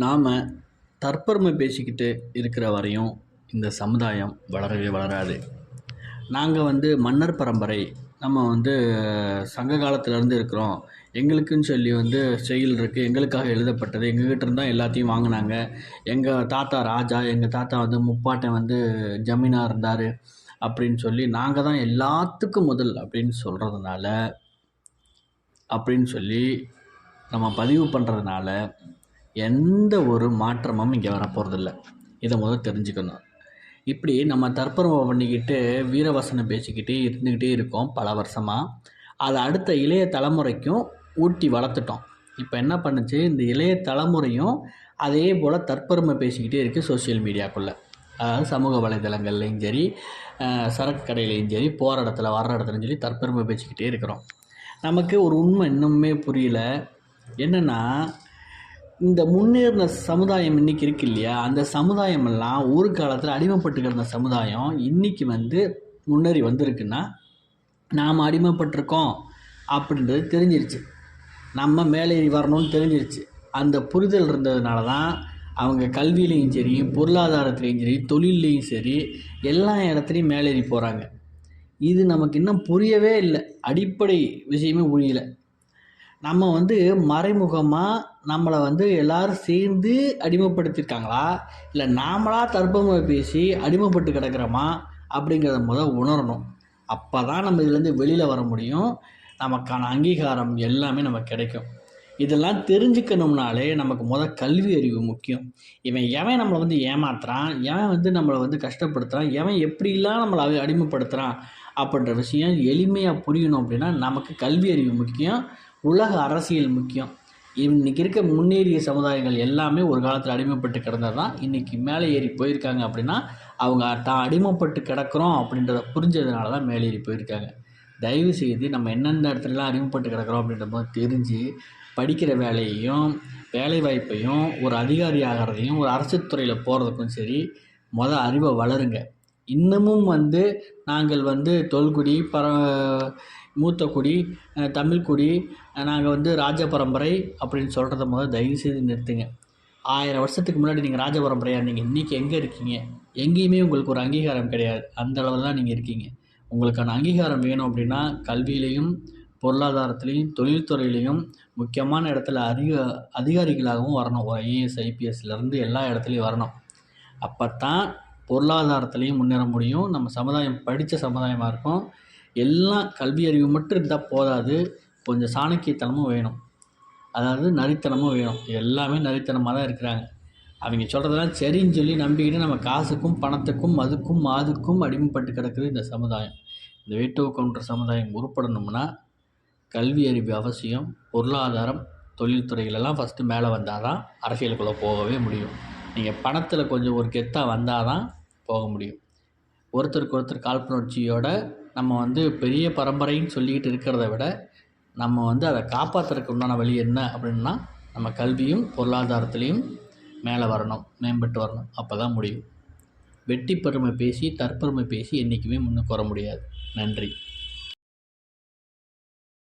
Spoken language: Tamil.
நாம் தற்பெருமை பேசிக்கிட்டு இருக்கிற வரையும் இந்த சமுதாயம் வளரவே வளராது. நாங்கள் மன்னர் பரம்பரை, நம்ம சங்க காலத்திலேருந்து இருக்கிறோம். எங்களுக்குன்னு சொல்லி செயல் இருக்குது, எங்களுக்காக எழுதப்பட்டது, எங்ககிட்ட இருந்தால் எல்லாத்தையும் வாங்கினாங்க. எங்கள் தாத்தா ராஜா, எங்கள் தாத்தா முப்பாட்டன் ஜமீனாக இருந்தார் அப்படின்னு சொல்லி நாங்கள் தான் எல்லாத்துக்கும் முதல் அப்படின்னு சொல்கிறதுனால, அப்படின்னு சொல்லி நம்ம பதிவு பண்ணுறதுனால எந்த ஒரு மாற்றமும் இங்கே வரப்போகிறதில்ல. இதை முதல் தெரிஞ்சுக்கணும். இப்படி நம்ம தற்பெருமை பண்ணிக்கிட்டு வீரவசனம் பேசிக்கிட்டே இருந்துக்கிட்டே இருக்கோம் பல வருஷமாக. அதை அடுத்த இளைய தலைமுறைக்கும் ஊட்டி வளர்த்துட்டோம். இப்போ என்ன பண்ணுச்சு, இந்த இளைய தலைமுறையும் அதே போல் தற்பெருமை பேசிக்கிட்டே இருக்குது சோசியல் மீடியாக்குள்ளே. அதாவது சமூக வலைதளங்கள்லேயும் சரி, சரக்கு கடையிலையும் சரி, போகிற இடத்துல வர்ற இடத்துலையும் சரி தற்பெருமை பேசிக்கிட்டே இருக்கிறோம். நமக்கு ஒரு உண்மை இன்னுமே புரியல. என்னென்னா, இந்த முன்னேறின சமுதாயம் இன்றைக்கி இருக்கு இல்லையா, அந்த சமுதாயமெல்லாம் ஒரு காலத்தில் அடிமைப்பட்டு கிடந்த சமுதாயம் இன்றைக்கி முன்னேறி வந்திருக்குன்னா நாம் அடிமைப்பட்டிருக்கோம் அப்படின்றது தெரிஞ்சிருச்சு. நம்ம மேலேறி வரணும்னு தெரிஞ்சிருச்சு. அந்த புரிதல் இருந்ததுனால தான் அவங்க கல்வியிலையும் சரி, பொருளாதாரத்துலேயும் சரி, தொழில்லையும் சரி, எல்லா இடத்துலையும் மேலேறி போகிறாங்க. இது நமக்கு இன்னும் புரியவே இல்லை. அடிப்படை விஷயமே புரியல. நம்ம மறைமுகமாக நம்மளை எல்லோரும் சேர்ந்து அடிமைப்படுத்தியிருக்காங்களா, இல்லை நாமளாக தற்பெருமை பேசி அடிமைப்பட்டு கிடக்கிறோமா அப்படிங்கிறத உணரணும். அப்போ தான் நம்ம இதுலேருந்து வெளியில் வர முடியும். நமக்கான அங்கீகாரம் எல்லாமே நமக்கு கிடைக்கும். இதெல்லாம் தெரிஞ்சுக்கணும்னாலே நமக்கு கல்வி அறிவு முக்கியம். எவன் நம்மளை ஏமாத்துறான், எவன் நம்மளை கஷ்டப்படுத்துகிறான், எவன் எப்படிலாம் நம்மளை அடிமைப்படுத்துகிறான் அப்படின்ற விஷயம் எளிமையாக புரியணும். அப்படின்னா நமக்கு கல்வி அறிவு முக்கியம், உலக அரசியல் முக்கியம். இன்றைக்கி இருக்க முன்னேறிய சமுதாயங்கள் எல்லாமே ஒரு காலத்தில் அடிமைப்பட்டு கிடந்தது தான் இன்றைக்கி மேலே ஏறி போயிருக்காங்க. அப்படின்னா அவங்க தான் அடிமைப்பட்டு கிடக்கிறோம் அப்படின்றத புரிஞ்சதுனால தான் மேலே ஏறி போயிருக்காங்க. தயவு செய்து நம்ம எந்தெந்த இடத்துலலாம் அடிமைப்பட்டு கிடக்கிறோம் அப்படின்ற போது தெரிஞ்சு படிக்கிற வேலையையும் வேலைவாய்ப்பையும் ஒரு அதிகாரி ஆகிறதையும் ஒரு அரசு துறையில் போகிறதுக்கும் சரி அறிவை வளருங்க. இன்னமும் நாங்கள் தொல்குடி, மூத்த குடி, தமிழ் குடி, நாங்கள் ராஜ பரம்பரை அப்படின்னு சொல்கிறத தயவுசெய்து நிறுத்துங்க. 1000 வருஷத்துக்கு முன்னாடி நீங்கள் ராஜ பரம்பரையாக இருந்தீங்க, இன்றைக்கி எங்கே இருக்கீங்க? எங்கேயுமே உங்களுக்கு ஒரு அங்கீகாரம் கிடையாது. அந்த அளவில் தான் நீங்கள் இருக்கீங்க. உங்களுக்கான அங்கீகாரம் வேணும் அப்படின்னா கல்வியிலையும் பொருளாதாரத்துலேயும் தொழில்துறையிலையும் முக்கியமான இடத்துல அதிகாரிகளாகவும் வரணும். ஒரு ஐஏஎஸ் ஐபிஎஸ்லேருந்து எல்லா இடத்துலையும் வரணும். அப்போ தான் பொருளாதாரத்துலேயும் முன்னேற முடியும். நம்ம சமுதாயம் படித்த சமுதாயமாக இருக்கும். எல்லாம் கல்வி அறிவு மட்டும் இருந்தால் போதாது, கொஞ்சம் சாணக்கியத்தனமும் வேணும். அதாவது நரித்தனமும் வேணும். எல்லாமே நரித்தனமாக தான் இருக்கிறாங்க. அவங்க சொல்கிறதெல்லாம் சரின்னு சொல்லி நம்பிக்கிட்டு நம்ம காசுக்கும் பணத்துக்கும் மதுக்கும் மாதுக்கும் அடிமைப்பட்டு கிடக்குது இந்த சமுதாயம். இந்த வேட்டுவ கவுண்டர் சமுதாயம் உருப்படணும்னா கல்வி அறிவு அவசியம். பொருளாதாரம், தொழில்துறைகளெல்லாம் ஃபஸ்ட்டு மேலே வந்தால் தான் அரசியலுக்குள்ளே போகவே முடியும். நீங்கள் பணத்தில் கொஞ்சம் ஒரு கெத்தாக வந்தால் தான் போக முடியும். ஒருத்தருக்கு ஒருத்தர் காழ்ப்புணர்ச்சியோட நம்ம பெரிய பரம்பரைன்னு சொல்லிக்கிட்டு இருக்கிறத விட நம்ம அதை காப்பாற்றுறதுக்கு உண்டான வழி என்ன அப்படின்னா நம்ம கல்வியும் பொருளாதாரத்துலேயும் மேலே வரணும், மேம்பட்டு வரணும். அப்போ தான் முடியும். வெட்டி பெருமை பேசி தற்பெருமை பேசி என்றைக்குமே முன்னுக்கு வர முடியாது. நன்றி.